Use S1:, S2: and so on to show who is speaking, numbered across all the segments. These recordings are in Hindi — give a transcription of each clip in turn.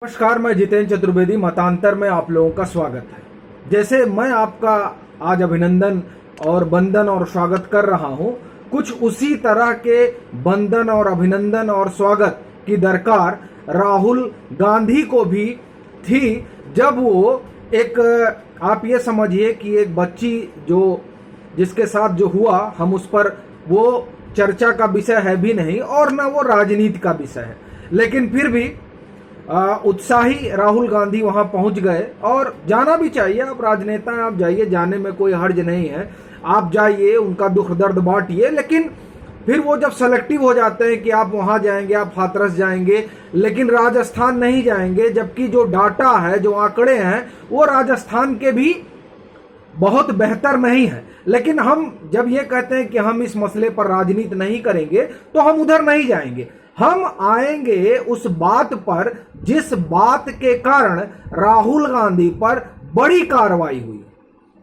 S1: नमस्कार, मैं जितेंद्र चतुर्वेदी। मतांतर में आप लोगों का स्वागत है। जैसे मैं आपका आज अभिनंदन और वंदन और स्वागत कर रहा हूं, कुछ उसी तरह के वंदन और अभिनंदन और स्वागत की दरकार राहुल गांधी को भी थी, जब वो एक, आप ये समझिए कि एक बच्ची जिसके साथ जो हुआ, हम उस पर वो चर्चा का विषय है भी नहीं और ना वो राजनीति का विषय है, लेकिन फिर भी उत्साही राहुल गांधी वहां पहुंच गए। और जाना भी चाहिए, आप राजनेता हैं, आप जाइए, जाने में कोई हर्ज नहीं है। आप जाइए, उनका दुख दर्द बांटिए, लेकिन फिर वो जब सेलेक्टिव हो जाते हैं कि आप वहां जाएंगे, आप हाथरस जाएंगे लेकिन राजस्थान नहीं जाएंगे, जबकि जो डाटा है, जो आंकड़े हैं, वो राजस्थान के भी बहुत बेहतर नहीं है। लेकिन हम जब ये कहते हैं कि हम इस मसले पर राजनीति नहीं करेंगे, तो हम उधर नहीं जाएंगे। हम आएंगे उस बात पर जिस बात के कारण राहुल गांधी पर बड़ी कार्रवाई हुई।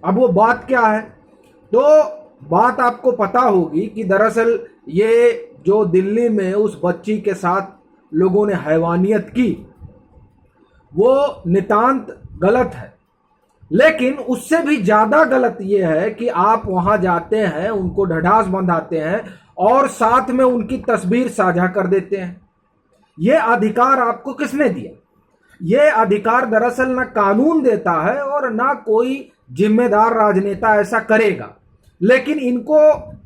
S1: अब वो बात क्या है? तो बात आपको पता होगी कि दरअसल ये जो दिल्ली में उस बच्ची के साथ लोगों ने हैवानियत की, वो नितांत गलत है। लेकिन उससे भी ज्यादा गलत यह है कि आप वहां जाते हैं, उनको ढढ़ास बंधाते हैं और साथ में उनकी तस्वीर साझा कर देते हैं। यह अधिकार आपको किसने दिया? यह अधिकार दरअसल ना कानून देता है और ना कोई जिम्मेदार राजनेता ऐसा करेगा, लेकिन इनको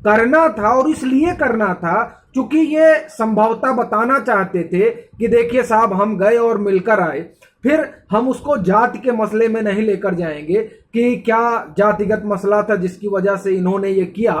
S1: करना था और इसलिए करना था क्योंकि ये संभवतः बताना चाहते थे कि देखिए साहब, हम गए और मिलकर आए। फिर हम उसको जाति के मसले में नहीं लेकर जाएंगे कि क्या जातिगत मसला था जिसकी वजह से इन्होंने ये किया।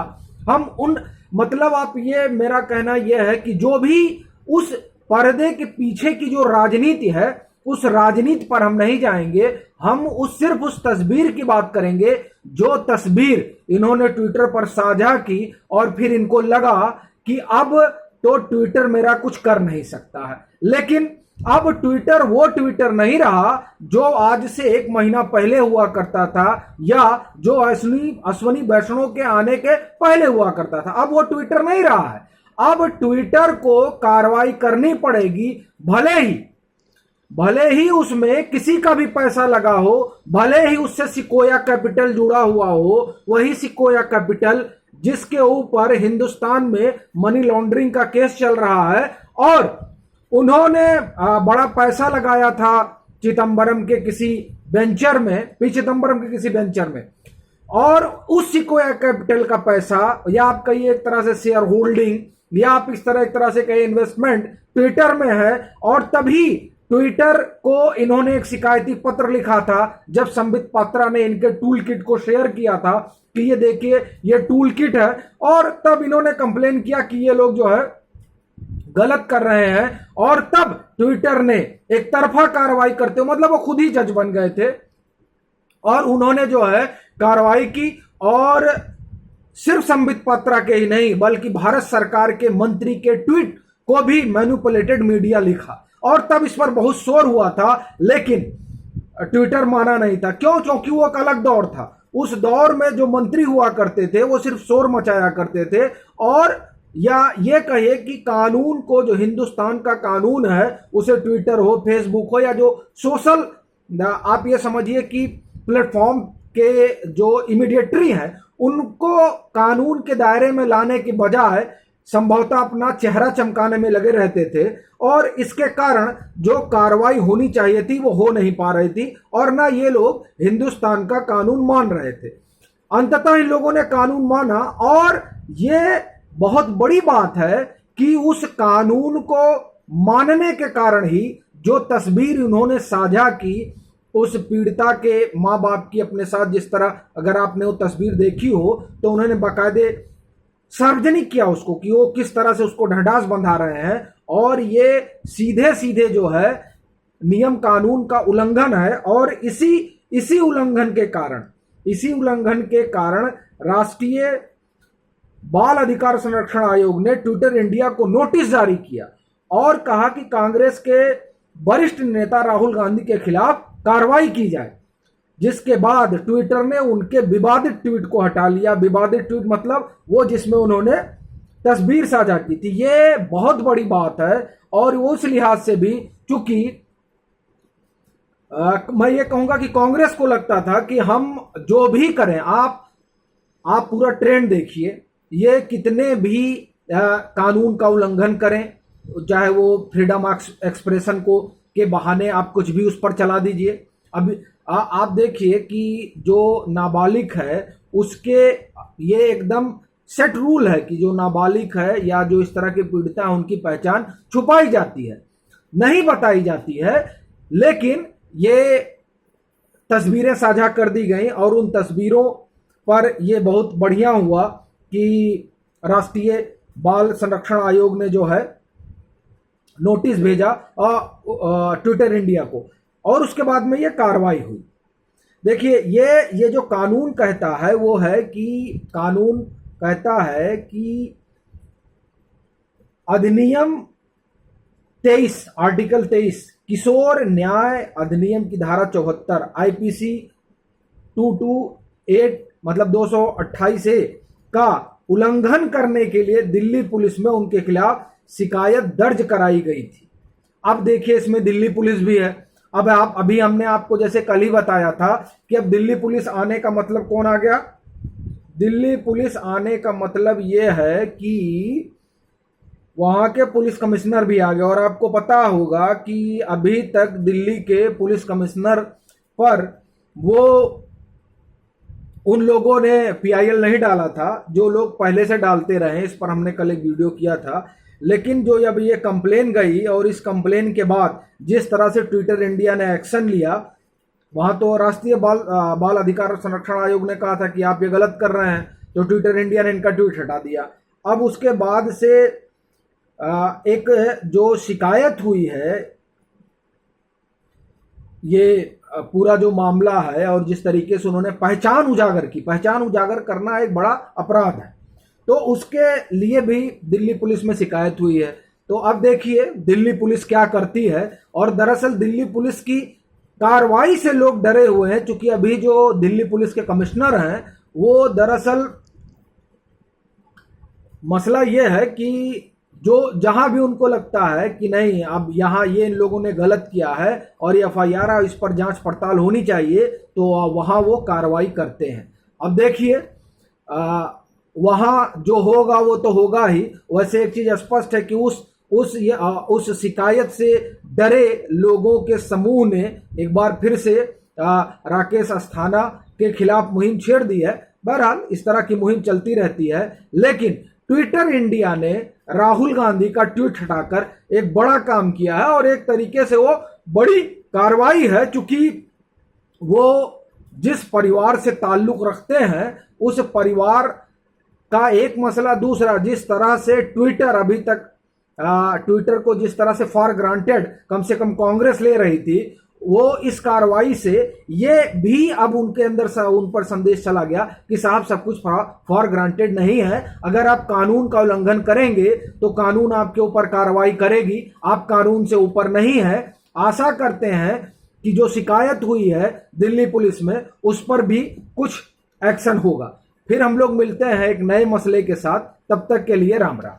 S1: हम उन, मतलब आप, ये मेरा कहना यह है कि जो भी उस पर्दे के पीछे की जो राजनीति है, उस राजनीति पर हम नहीं जाएंगे। हम सिर्फ उस तस्वीर की बात करेंगे, जो तस्वीर इन्होंने ट्विटर पर साझा की और फिर इनको लगा कि अब तो ट्विटर मेरा कुछ कर नहीं सकता है। लेकिन अब ट्विटर वो ट्विटर नहीं रहा जो आज से 1 महीना पहले हुआ करता था, या जो अश्विनी वैष्णव के आने के पहले हुआ करता था। अब वो ट्विटर नहीं रहा है। अब ट्विटर को कार्रवाई करनी पड़ेगी, भले ही उसमें किसी का भी पैसा लगा हो, भले ही उससे सिकोया कैपिटल जुड़ा हुआ हो, वही सिकोया कैपिटल जिसके ऊपर हिंदुस्तान में मनी लॉन्ड्रिंग का केस चल रहा है और उन्होंने बड़ा पैसा लगाया था चिदम्बरम के किसी वेंचर में, चिदम्बरम के किसी वेंचर में, और उस सिकोया कैपिटल का पैसा, या आप कहिए एक तरह से शेयर होल्डिंग, या आप इस तरह एक तरह से कहिए इन्वेस्टमेंट ट्विटर में है। और तभी ट्विटर को इन्होंने एक शिकायती पत्र लिखा था जब संबित पात्रा ने इनके टूल किट को शेयर किया था कि ये देखिए ये टूल किट है, और तब इन्होंने कंप्लेन किया कि ये लोग जो है गलत कर रहे हैं। और तब ट्विटर ने एक तरफा कार्रवाई करते हुए, मतलब वो खुद ही जज बन गए थे और उन्होंने जो है कार्रवाई की, और सिर्फ संबित पात्रा के ही नहीं बल्कि भारत सरकार के मंत्री के ट्वीट को भी मैनिपुलेटेड मीडिया लिखा, और तब इस पर बहुत शोर हुआ था। लेकिन ट्विटर माना नहीं था। क्यों? क्योंकि वो एक अलग दौर था। उस दौर में जो मंत्री हुआ करते थे वो सिर्फ शोर मचाया करते थे, और या ये कहिए कि कानून को, जो हिंदुस्तान का कानून है, उसे ट्विटर हो, फेसबुक हो, या जो सोशल, आप ये समझिए कि प्लेटफॉर्म के जो इमीडिएटरी हैं, उनको कानून के दायरे में लाने की बजाय संभवतः अपना चेहरा चमकाने में लगे रहते थे, और इसके कारण जो कार्रवाई होनी चाहिए थी वो हो नहीं पा रही थी, और ना ये लोग हिंदुस्तान का कानून मान रहे थे। अंततः इन लोगों ने कानून माना, और ये बहुत बड़ी बात है कि उस कानून को मानने के कारण ही जो तस्वीर उन्होंने साझा की उस पीड़िता के माँ बाप की अपने साथ, जिस तरह, अगर आपने वो तस्वीर देखी हो तो उन्होंने बाकायदे सार्वजनिक किया उसको कि वो किस तरह से उसको ढढ़ास बंधा रहे हैं, और ये सीधे सीधे जो है नियम कानून का उल्लंघन है। और इसी उल्लंघन के कारण राष्ट्रीय बाल अधिकार संरक्षण आयोग ने ट्विटर इंडिया को नोटिस जारी किया और कहा कि कांग्रेस के वरिष्ठ नेता राहुल गांधी के खिलाफ कार्रवाई की जाए, जिसके बाद ट्विटर ने उनके विवादित ट्वीट को हटा लिया। विवादित ट्वीट मतलब वो जिसमें उन्होंने तस्वीर साझा की थी। ये बहुत बड़ी बात है, और उस लिहाज से भी, चूंकि मैं ये कहूंगा कि कांग्रेस को लगता था कि हम जो भी करें, आप पूरा ट्रेंड देखिए, ये कितने भी कानून का उल्लंघन करें, चाहे वो फ्रीडम एक्सप्रेशन को के बहाने आप कुछ भी उस पर चला दीजिए। अब आप देखिए कि जो नाबालिग है उसके, ये एकदम सेट रूल है कि जो नाबालिग है या जो इस तरह के पीड़िता है उनकी पहचान छुपाई जाती है, नहीं बताई जाती है। लेकिन ये तस्वीरें साझा कर दी गई और उन तस्वीरों पर यह बहुत बढ़िया हुआ कि राष्ट्रीय बाल संरक्षण आयोग ने जो है नोटिस भेजा ट्विटर इंडिया को, और उसके बाद में ये कार्रवाई हुई। देखिए, ये जो कानून कहता है वो है कि, कानून कहता है कि अधिनियम 23, आर्टिकल 23 किशोर न्याय अधिनियम की धारा 74 आईपीसी 228 मतलब 228 ए का उल्लंघन करने के लिए दिल्ली पुलिस में उनके खिलाफ शिकायत दर्ज कराई गई थी। अब देखिए, इसमें दिल्ली पुलिस भी है। अब अभी हमने आपको जैसे कल ही बताया था कि अब दिल्ली पुलिस आने का मतलब कौन आ गया? दिल्ली पुलिस आने का मतलब यह है कि वहां के पुलिस कमिश्नर भी आ गए। और आपको पता होगा कि अभी तक दिल्ली के पुलिस कमिश्नर पर वो उन लोगों ने पीआईएल नहीं डाला था जो लोग पहले से डालते रहे। इस पर हमने कल एक वीडियो किया था। लेकिन जो अब ये कंप्लेन गई और इस कंप्लेन के बाद जिस तरह से ट्विटर इंडिया ने एक्शन लिया, वहां तो राष्ट्रीय बाल अधिकार संरक्षण आयोग ने कहा था कि आप ये गलत कर रहे हैं, तो ट्विटर इंडिया ने इनका ट्वीट हटा दिया। अब उसके बाद से एक जो शिकायत हुई है, ये पूरा जो मामला है और जिस तरीके से उन्होंने पहचान उजागर की, पहचान उजागर करना एक बड़ा अपराध है, तो उसके लिए भी दिल्ली पुलिस में शिकायत हुई है। तो अब देखिए दिल्ली पुलिस क्या करती है। और दरअसल दिल्ली पुलिस की कार्रवाई से लोग डरे हुए हैं, क्योंकि अभी जो दिल्ली पुलिस के कमिश्नर हैं वो दरअसल मसला ये है कि जो जहां भी उनको लगता है कि नहीं, अब यहां ये इन लोगों ने गलत किया है और ये एफआईआर है, इस पर जांच पड़ताल होनी चाहिए, तो वहां वो कार्रवाई करते हैं। अब देखिए वहां जो होगा वो तो होगा ही। वैसे एक चीज स्पष्ट है कि उस शिकायत से डरे लोगों के समूह ने एक बार फिर से राकेश अस्थाना के खिलाफ मुहिम छेड़ दी है। बहरहाल इस तरह की मुहिम चलती रहती है। लेकिन ट्विटर इंडिया ने राहुल गांधी का ट्वीट हटाकर एक बड़ा काम किया है और एक तरीके से वो बड़ी कार्रवाई है, क्योंकि वो जिस परिवार से ताल्लुक रखते हैं उस परिवार का एक मसला, दूसरा जिस तरह से ट्विटर अभी तक ट्विटर को जिस तरह से फॉर ग्रांटेड कम से कम कांग्रेस ले रही थी, वो इस कार्रवाई से ये भी अब उनके अंदर उन पर संदेश चला गया कि साहब सब कुछ फॉर ग्रांटेड नहीं है। अगर आप कानून का उल्लंघन करेंगे तो कानून आपके ऊपर कार्रवाई करेगी, आप कानून से ऊपर नहीं है। आशा करते हैं कि जो शिकायत हुई है दिल्ली पुलिस में उस पर भी कुछ एक्शन होगा। फिर हम लोग मिलते हैं एक नए मसले के साथ, तब तक के लिए राम राम।